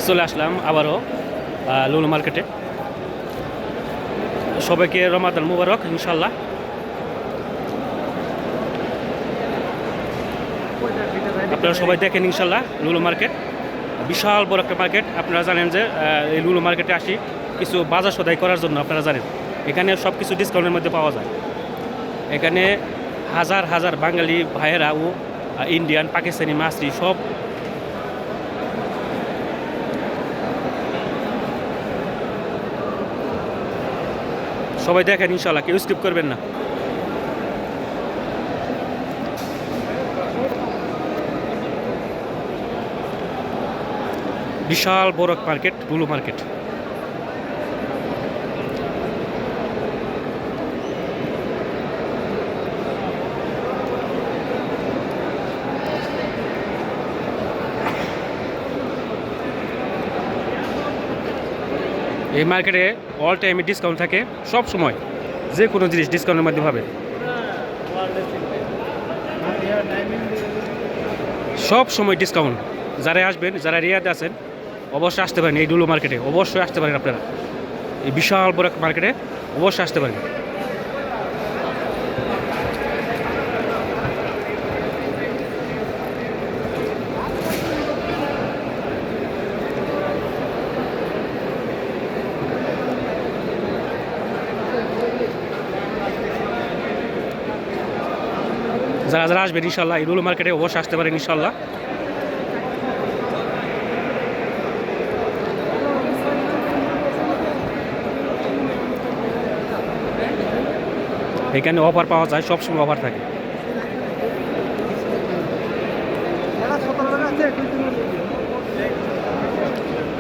চলে আসলাম আবারও লুলু মার্কেটে। সবাইকে রমাদান মুবারক ইনশাল্লাহ। আপনারা সবাই দেখেন ইনশাল্লাহ লুলু মার্কেট বিশাল বড় একটা মার্কেট। আপনারা জানেন যে এই লুলু মার্কেটে আসি কিছু বাজার সদাই করার জন্য। আপনারা জানেন এখানে সব কিছু ডিসকাউন্টের মধ্যে পাওয়া যায়। এখানে হাজার হাজার বাঙালি ভাইয়েরা ও ইন্ডিয়ান পাকিস্তানি মাছরি সব সবাই দেখেন ইনশাল্লাহ, কেউ স্কিপ করবেন না। বিশাল বড় মার্কেট লুলু মার্কেট। এই মার্কেটে অল টাইমে ডিসকাউন্ট থাকে, সব সময় যে কোনো জিনিস ডিসকাউন্টের মধ্যে পাবে। সব সময় ডিসকাউন্ট। যারা আসবেন, যারা রিয়াদে আছেন অবশ্যই আসতে পারেন এই লুলু মার্কেটে, অবশ্যই আসতে পারেন আপনারা। এই বিশাল বড় মার্কেটে অবশ্যই আসতে পারেন। যারা যারা আসবেন ইনশাল্লাহ এই লুলু মার্কেটে অবশ্যই আসতে পারেন ইনশাল্লাহ। এখানে অফার পাওয়া যায়, সবসময় অফার থাকে।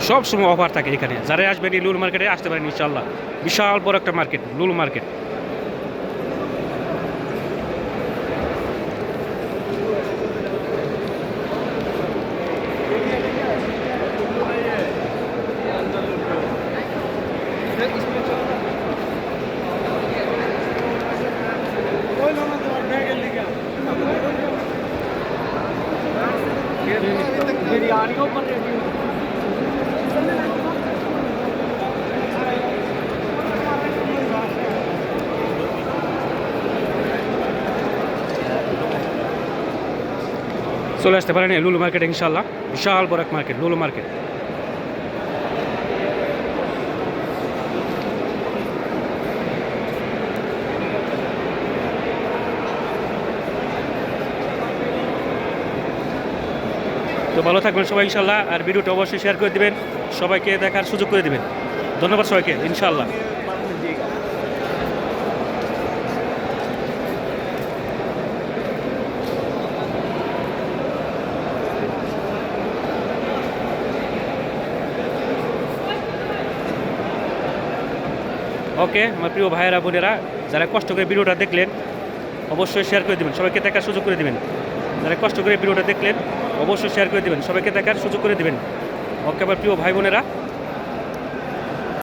সব সময় অফার থাকে এখানে। যারা আসবেন এই লুলু মার্কেটে আসতে পারেন ইনশাল্লাহ। বিশাল বড় একটা মার্কেট লুলু মার্কেট। চলে আসতে পারেন এই লুলু মার্কেট ইনশাল্লাহ। বিশাল বড় এক মার্কেট লুলু মার্কেট। তো ভালো থাকবেন সবাই ইনশাল্লাহ। আর ভিডিওটা অবশ্যই শেয়ার করে দিবেন, সবাইকে দেখার সুযোগ করে দিবেন। ধন্যবাদ সবাইকে ইনশাল্লাহ। ওকে আমার প্রিয় ভাইয়েরা বোনেরা, যারা কষ্ট করে ভিডিওটা দেখলেন অবশ্যই শেয়ার করে দেবেন, সবাইকে দেখার সুযোগ করে দেবেন। যারা কষ্ট করে ভিডিওটা দেখলেন অবশ্যই শেয়ার করে দেবেন, সবাইকে দেখার সুযোগ করে দেবেন। ওকে আমার প্রিয় ভাই বোনেরা।